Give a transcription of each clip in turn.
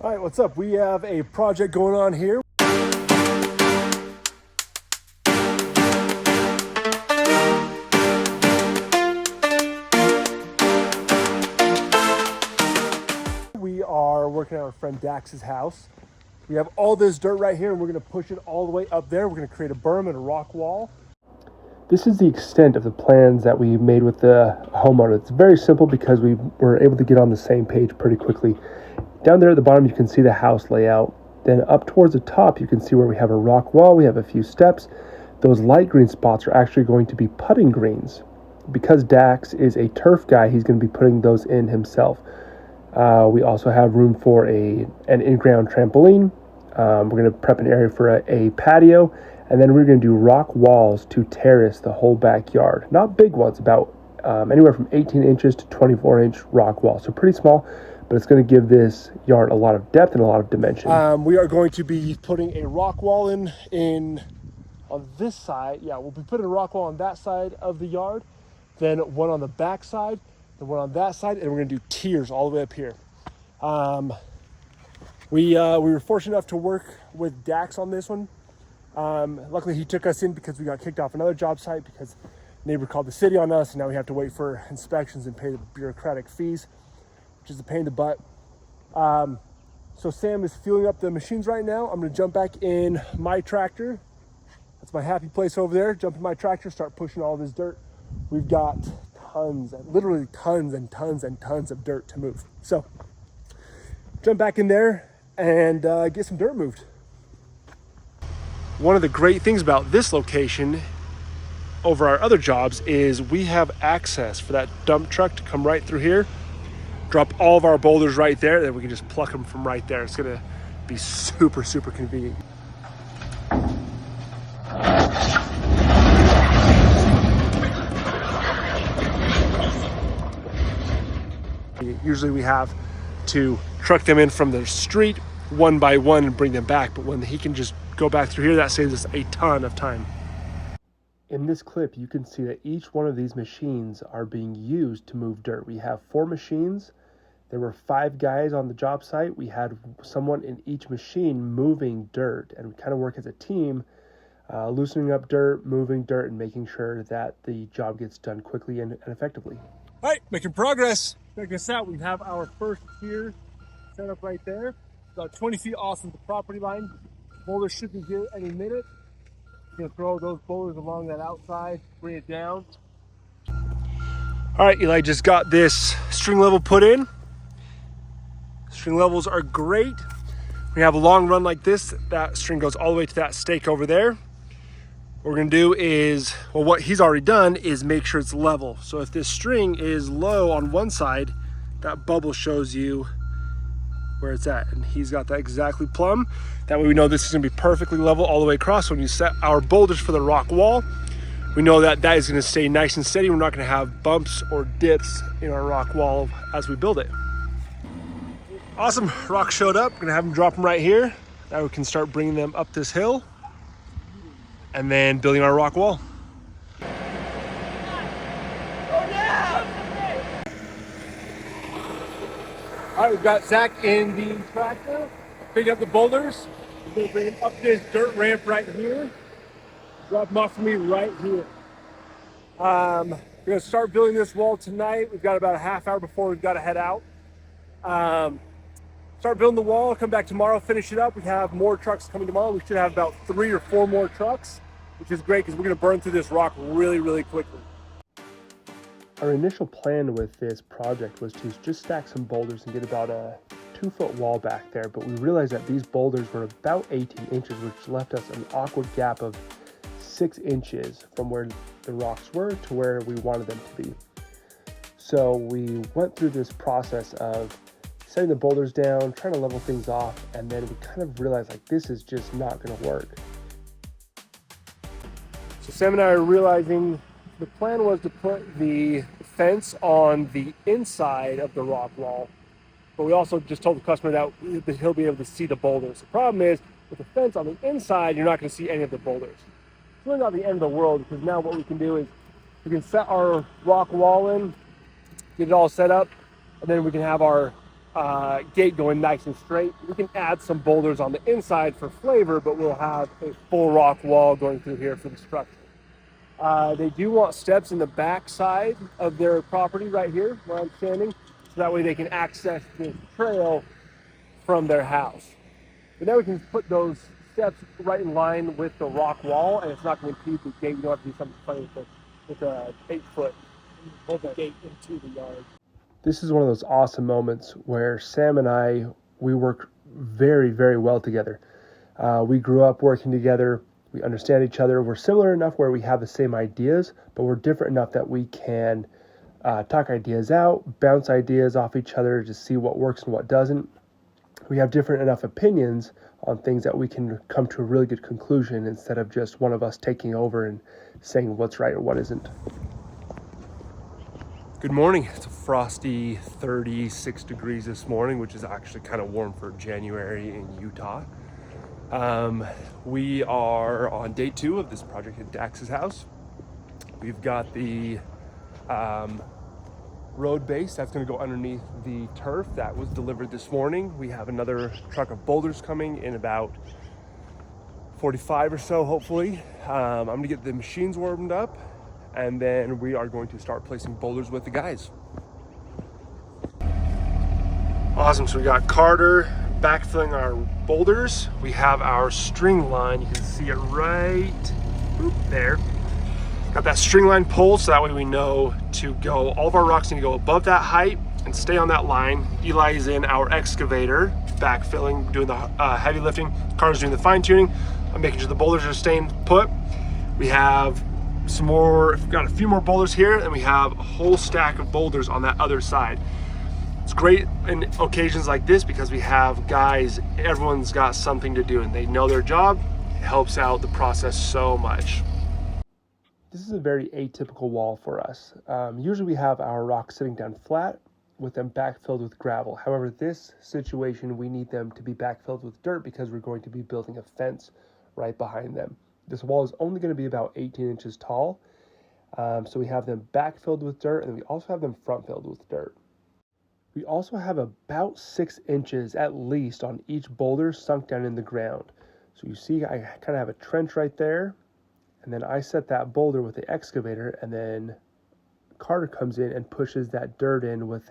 All right, what's up? We have a project going on here. We are working on our friend Dax's house. We have all this dirt right here, and we're going to push it all the way up there. We're going to create a berm and a rock wall. This is the extent of the plans that we made with the homeowner. It's very simple because we were able to get on the same page pretty quickly. Down there at the bottom, you can see the house layout. Then up towards the top, you can see where we have a rock wall. We have a few steps. Those light green spots are actually going to be putting greens. Because Dax is a turf guy, he's going to be putting those in himself. We also have room for an in-ground trampoline. We're going to prep an area for a patio. And then we're going to do rock walls to terrace the whole backyard. Not big ones, about anywhere from 18 inches to 24-inch rock walls. So pretty small, but it's going to give this yard a lot of depth and a lot of dimension. We are going to be putting a rock wall in on this side. Yeah, we'll be putting a rock wall on that side of the yard, then one on the back side, then one on that side, and we're going to do tiers all the way up here. We were fortunate enough to work with Dax on this one. Luckily, he took us in because we got kicked off another job site because neighbor called the city on us, and now we have to wait for inspections and pay the bureaucratic fees, which is a pain in the butt. So Sam is fueling up the machines right now. I'm going to jump back in my tractor. That's my happy place over there. Jump in my tractor, start pushing all this dirt. We've got tons, literally tons and tons and tons of dirt to move. So jump back in there and get some dirt moved. One of the great things about this location over our other jobs is we have access for that dump truck to come right through here, drop all of our boulders right there, then we can just pluck them from right there. It's gonna be super, super convenient. Usually we have to truck them in from the street one by one and bring them back, but when he can just go back through here, that saves us a ton of time. In this clip, you can see that each one of these machines are being used to move dirt. We have 4 machines. There were 5 guys on the job site. We had someone in each machine moving dirt, and we kind of work as a team, loosening up dirt, moving dirt, and making sure that the job gets done quickly and effectively. All right, making progress. Check this out. We have our first tier set up right there. About 20 feet off of the property line. Boulders should be here any minute. Gonna throw those boulders along that outside, bring it down. All right, Eli just got this string level put in. String levels are great. We have a long run like this. That string goes all the way to that stake over there. What we're gonna do is, well, what he's already done is make sure it's level. So if this string is low on one side, that bubble shows you where it's at, and he's got that exactly plumb. That way we know this is gonna be perfectly level all the way across. So when you set our boulders for the rock wall, we know that that is gonna stay nice and steady. We're not gonna have bumps or dips in our rock wall as we build it. Awesome, rock showed up. We're gonna have them drop them right here. Now we can start bringing them up this hill and then building our rock wall. All right, we've got Zach in the tractor, picking up the boulders. We're gonna bring them up this dirt ramp right here. Drop them off for me right here. We're gonna start building this wall tonight. We've got about a half hour before we've got to head out. Start building the wall, come back tomorrow, finish it up. We have more trucks coming tomorrow. We should have about 3 or 4 more trucks, which is great because we're gonna burn through this rock really, really quickly. Our initial plan with this project was to just stack some boulders and get about a 2-foot wall back there, but we realized that these boulders were about 18 inches, which left us an awkward gap of 6 inches from where the rocks were to where we wanted them to be. So we went through this process of setting the boulders down, trying to level things off, and then we kind of realized like this is just not going to work. So Sam and I are realizing the plan was to put the fence on the inside of the rock wall, but we also just told the customer that he'll be able to see the boulders. The problem is with the fence on the inside, you're not going to see any of the boulders. It's really not the end of the world, because now what we can do is we can set our rock wall in, get it all set up, and then we can have our gate going nice and straight. We can add some boulders on the inside for flavor, but we'll have a full rock wall going through here for the structure. They do want steps in the back side of their property right here where I'm standing, so that way they can access this trail from their house. But now we can put those steps right in line with the rock wall, and it's not going to impede the gate. You don't have to do something funny with a 8-foot hold the gate into the yard. This is one of those awesome moments where Sam and I, we work very, very well together. We grew up working together. We understand each other. We're similar enough where we have the same ideas, but we're different enough that we can talk ideas out, bounce ideas off each other to see what works and what doesn't. We have different enough opinions on things that we can come to a really good conclusion instead of just one of us taking over and saying what's right or what isn't. Good morning. It's a frosty 36 degrees this morning, which is actually kind of warm for January in Utah. We are on day 2 of this project at Dax's house. We've got the road base that's going to go underneath the turf that was delivered this morning. We have another truck of boulders coming in about 45 or so, hopefully. I'm going to get the machines warmed up, and then we are going to start placing boulders with the guys. Awesome. So we got Carter backfilling our boulders. We have our string line. You can see it right there. Got that string line pulled so that way we know to go, all of our rocks need to go above that height and stay on that line. Eli's in our excavator, backfilling, doing the heavy lifting. Carter's doing the fine tuning. I'm making sure the boulders are staying put. We have some more, got a few more boulders here, and we have a whole stack of boulders on that other side. It's great in occasions like this because we have guys, everyone's got something to do and they know their job. It helps out the process so much. This is a very atypical wall for us. Usually we have our rocks sitting down flat with them backfilled with gravel. However, this situation, we need them to be backfilled with dirt because we're going to be building a fence right behind them. This wall is only going to be about 18 inches tall. So we have them backfilled with dirt, and we also have them front filled with dirt. We also have about 6 inches at least on each boulder sunk down in the ground. So you see I kind of have a trench right there, and then I set that boulder with the excavator, and then Carter comes in and pushes that dirt in with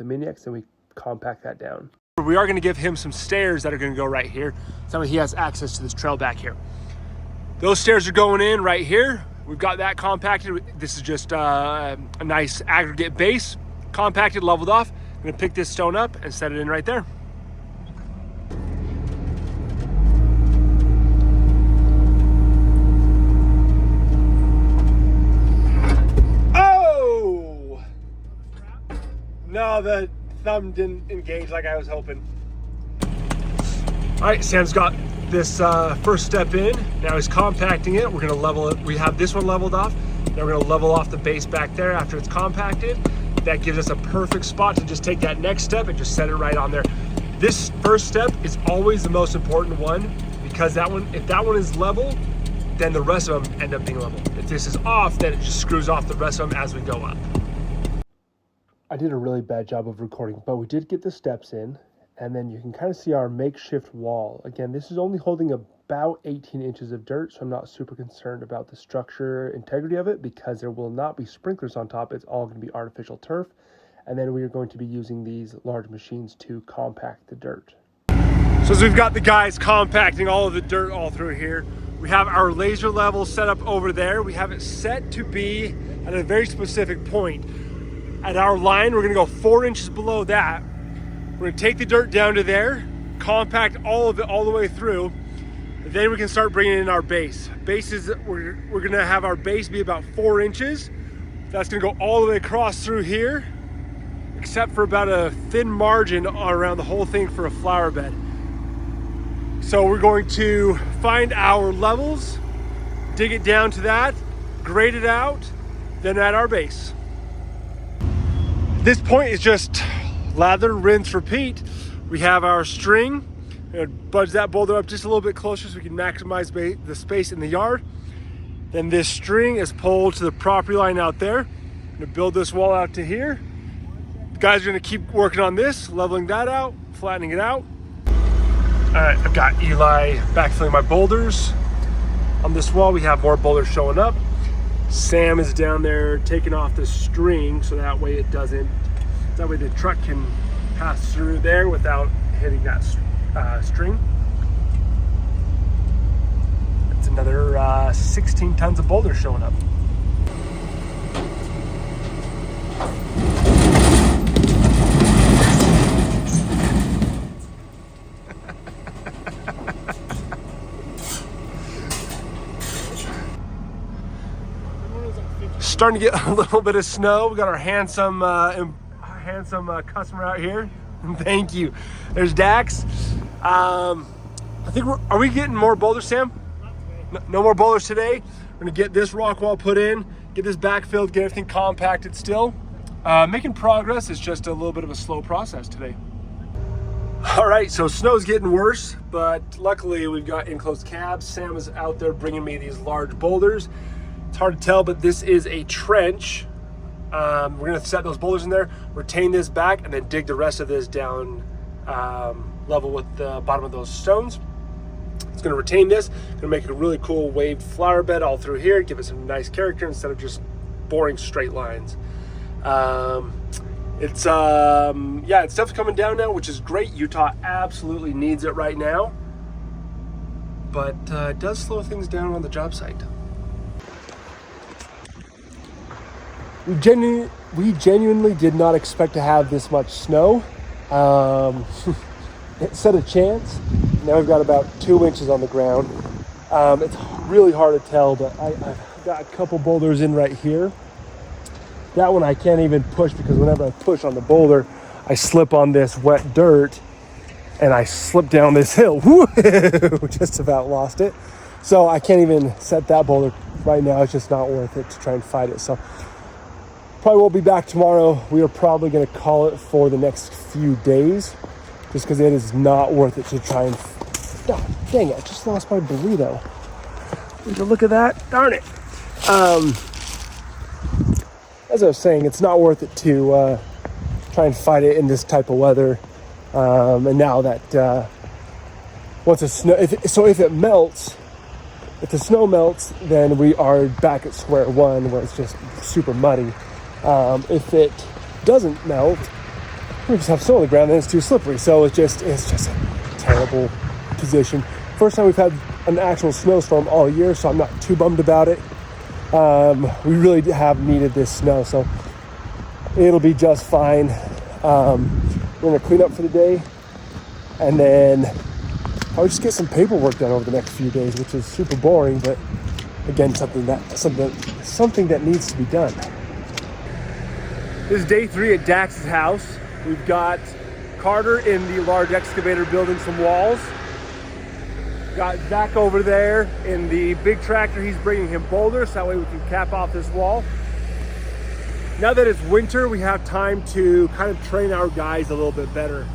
a mini X, and we compact that down. We are going to give him some stairs that are going to go right here, so he has access to this trail back here. Those stairs are going in right here. We've got that compacted. This is just a nice aggregate base, compacted, leveled off. I'm going to pick this stone up and set it in right there. Oh! No, the thumb didn't engage like I was hoping. All right, Sam's got this first step in. Now he's compacting it. We're going to level it. We have this one leveled off. Now we're going to level off the base back there after it's compacted. That gives us a perfect spot to just take that next step and just set it right on there. This first step is always the most important one because that one, if that one is level, then the rest of them end up being level. If this is off, then it just screws off the rest of them as we go up. I did a really bad job of recording, but we did get the steps in, and then you can kind of see our makeshift wall. Again, this is only holding about 18 inches of dirt, so I'm not super concerned about the structure integrity of it because there will not be sprinklers on top. It's all going to be artificial turf, and then we are going to be using these large machines to compact the dirt. So as we've got the guys compacting all of the dirt all through here, we have our laser level set up over there. We have it set to be at a very specific point. At our line, we're going to go 4 inches below that. We're going to take the dirt down to there, compact all of it all the way through, and then we can start bringing in our base. We're going to have our base be about 4 inches. That's going to go all the way across through here, except for about a thin margin around the whole thing for a flower bed. So we're going to find our levels, dig it down to that, grade it out, then add our base. This point is just lather, rinse, repeat. We have our string. We're gonna budge that boulder up just a little bit closer so we can maximize the space in the yard. Then this string is pulled to the property line out there. I'm gonna build this wall out to here. Guys are gonna keep working on this, leveling that out, flattening it out. All right, I've got Eli backfilling my boulders. On this wall, we have more boulders showing up. Sam is down there taking off the string so that way the truck can pass through there without hitting that string. It's another 16 tons of boulders showing up. Starting to get a little bit of snow. We got our handsome customer out here. Thank you. There's Dax. I think are we getting more boulders, Sam? No more boulders today. We're gonna get this rock wall put in, get this backfilled, get everything compacted still. Making progress. It's just a little bit of a slow process today. All right, so snow's getting worse, but luckily we've got enclosed cabs. Sam is out there bringing me these large boulders. It's hard to tell, but this is a trench. We're gonna set those boulders in there, retain this back, and then dig the rest of this down level with the bottom of those stones. It's gonna retain this, gonna make a really cool waved flower bed all through here, give it some nice character instead of just boring straight lines. It's definitely coming down now, which is great. Utah absolutely needs it right now, but it does slow things down on the job site. We genuinely did not expect to have this much snow. It set a chance. Now we've got about 2 inches on the ground. It's really hard to tell, but I've got a couple boulders in right here. That one I can't even push because whenever I push on the boulder, I slip on this wet dirt and I slip down this hill. Woo! Just about lost it. So I can't even set that boulder right now. It's just not worth it to try and fight it. So probably won't be back tomorrow. We are probably going to call it for the next few days just because it is not worth it to try and... Oh, dang it, I just lost my burrito. Would you look at that? Darn it. As I was saying, it's not worth it to try and fight it in this type of weather. And now that if the snow melts, then we are back at square one where it's just super muddy. If it doesn't melt, we just have snow on the ground and it's too slippery. So it's just a terrible position. First time we've had an actual snowstorm all year, so I'm not too bummed about it. We really have needed this snow, so it'll be just fine. We're gonna clean up for the day and then I'll just get some paperwork done over the next few days, which is super boring, but again, something that needs to be done. This is day 3 at Dax's house. We've got Carter in the large excavator building some walls. Got Zach over there in the big tractor. He's bringing him boulders, so that way we can cap off this wall. Now that it's winter, we have time to kind of train our guys a little bit better.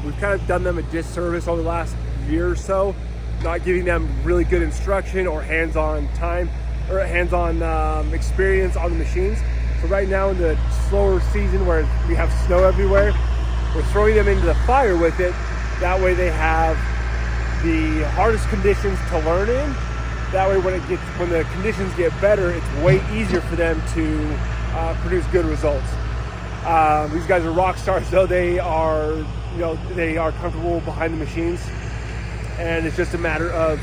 We've kind of done them a disservice over the last year or so, not giving them really good instruction or hands-on time or hands-on experience on the machines. So right now in the slower season where we have snow everywhere, we're throwing them into the fire with it. That way they have the hardest conditions to learn in. That way when the conditions get better, it's way easier for them to produce good results. These guys are rock stars, though. They are comfortable behind the machines, and it's just a matter of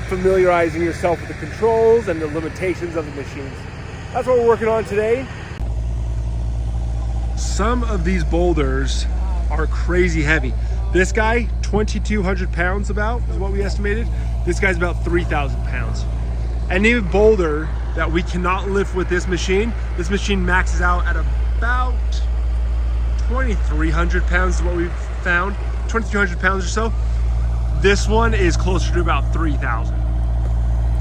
familiarizing yourself with the controls and the limitations of the machines. That's what we're working on today. Some of these boulders are crazy heavy. This guy, 2,200 pounds about is what we estimated. This guy's about 3,000 pounds. Any boulder that we cannot lift with this machine maxes out at about 2,300 pounds is what we've found, 2,200 pounds or so. This one is closer to about 3,000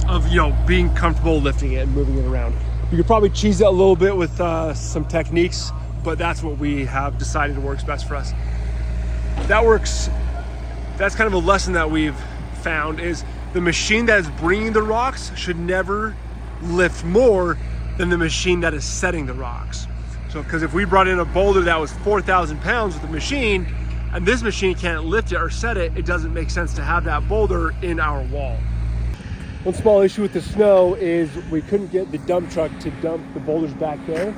of, being comfortable lifting it and moving it around. You could probably cheese it a little bit with some techniques, but that's what we have decided works best for us. That's kind of a lesson that we've found is the machine that is bringing the rocks should never lift more than the machine that is setting the rocks. So, because if we brought in a boulder that was 4,000 pounds with a machine, and this machine can't lift it or set it, it doesn't make sense to have that boulder in our wall. One small issue with the snow is we couldn't get the dump truck to dump the boulders back there.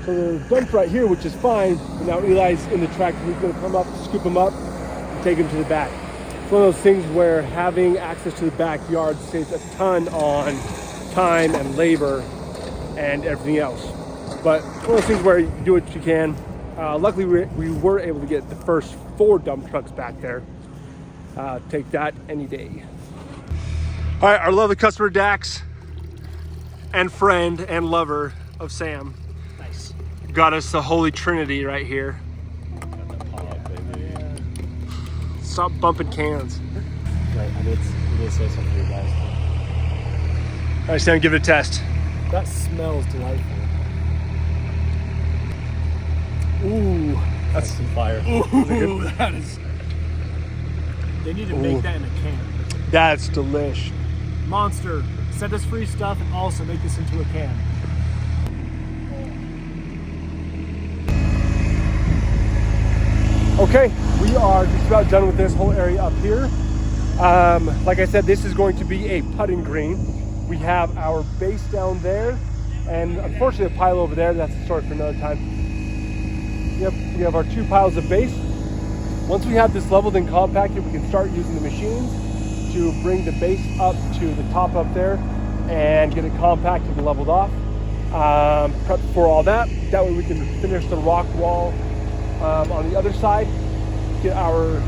So they're dumped right here, which is fine. But now Eli's in the tractor. He's going to come up, scoop them up, and take them to the back. It's one of those things where having access to the backyard saves a ton on time and labor and everything else. But one of those things where you do what you can. Luckily, we were able to get the first 4 dump trucks back there. Take that any day. All right, our lovely customer Dax and friend and lover of Sam. Nice. Got us the Holy Trinity right here. Stop bumping cans. Right, I need to say something to you guys. All right, Sam, give it a test. That smells delightful. Ooh, That's some fire. Ooh, That is. They need to make that in a can. That's delish. Monster, send us free stuff and also make this into a can. Okay, we are just about done with this whole area up here. Like I said, this is going to be a putting green. We have our base down there, and unfortunately a pile over there. That's a story for another time. We have our 2 piles of base. Once we have this leveled and compacted, we can start using the machines to bring the base up to the top up there and get it compacted and leveled off. Prep for all that. That way we can finish the rock wall on the other side. Get our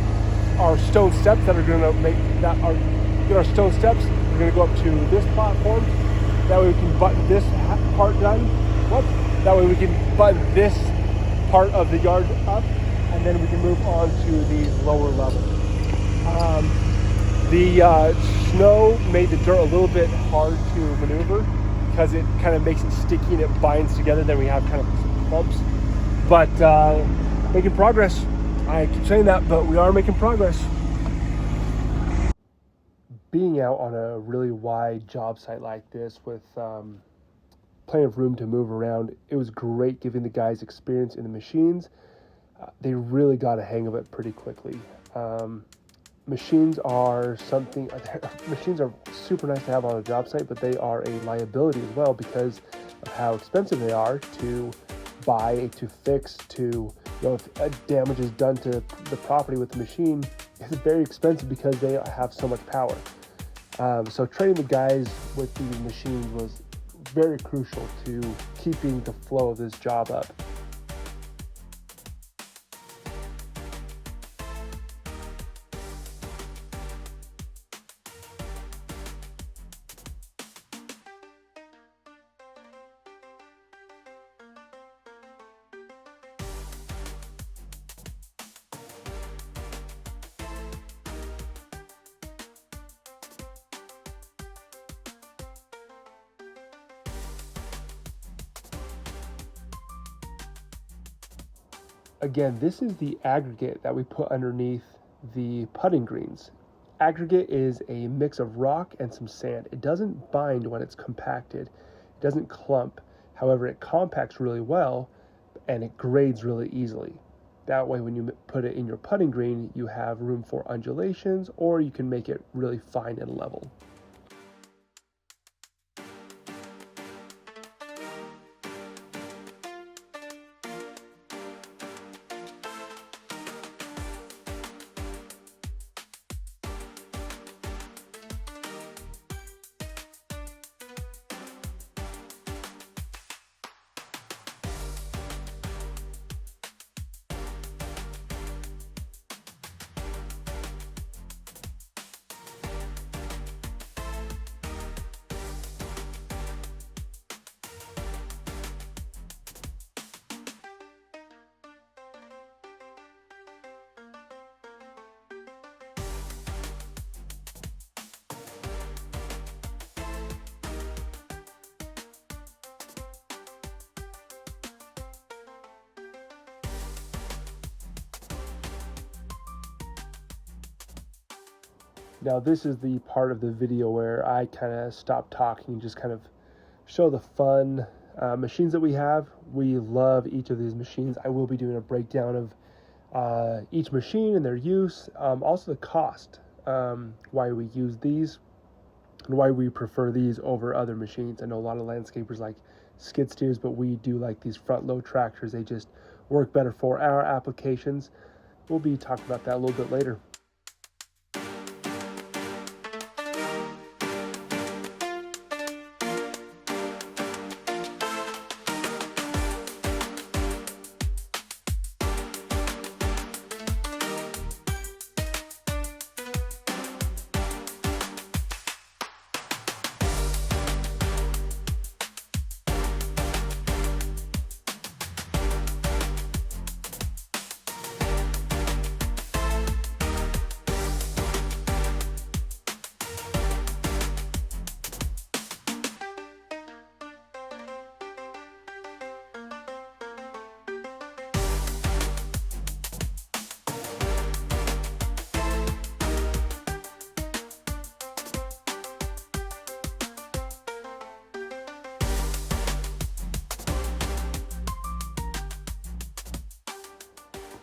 stone steps that are going to make that get our stone steps. We're going to go up to this platform. That way we can button this part done. That way we can button this part of the yard up, and then we can move on to the lower level. The snow made the dirt a little bit hard to maneuver because it kind of makes it sticky and it binds together. Then we have kind of bumps, but making progress. I keep saying that, but we are making progress. Being out on a really wide job site like this with plenty of room to move around, it was great giving the guys experience in the machines. They really got a hang of it pretty quickly. Machines are machines are super nice to have on a job site, but they are a liability as well because of how expensive they are to buy, to fix, to, if damage is done to the property with the machine, it's very expensive because they have so much power. So training the guys with the machines was very crucial to keeping the flow of this job up. Again, this is the aggregate that we put underneath the putting greens. Aggregate is a mix of rock and some sand. It doesn't bind when it's compacted. It doesn't clump. However, it compacts really well and it grades really easily. That way, when you put it in your putting green, you have room for undulations, or you can make it really fine and level. Now this is the part of the video where I kind of stop talking and just kind of show the fun machines that we have. We love each of these machines. I will be doing a breakdown of each machine and their use, also the cost, why we use these and why we prefer these over other machines. I know a lot of landscapers like skid steers, but we do like these front load tractors. They just work better for our applications. We'll be talking about that a little bit later.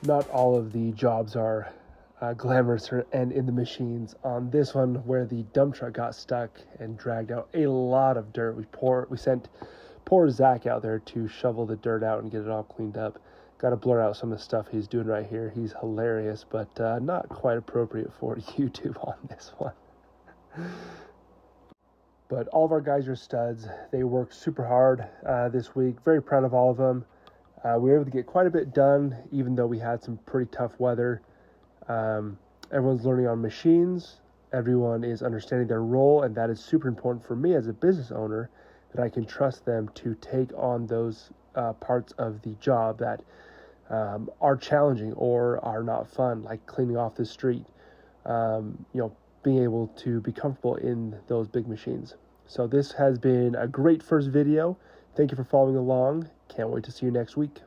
Not all of the jobs are glamorous and in the machines. On this one, where the dump truck got stuck and dragged out a lot of dirt, we sent poor Zach out there to shovel the dirt out and get it all cleaned up. Got to blur out some of the stuff he's doing right here. He's hilarious, but not quite appropriate for YouTube on this one. But all of our guys are studs. They worked super hard this week. Very proud of all of them. We were able to get quite a bit done, even though we had some pretty tough weather. Everyone's learning on machines. Everyone is understanding their role, and that is super important for me as a business owner, that I can trust them to take on those parts of the job that are challenging or are not fun, like cleaning off the street. Being able to be comfortable in those big machines. So this has been a great first video. Thank you for following along. Can't wait to see you next week.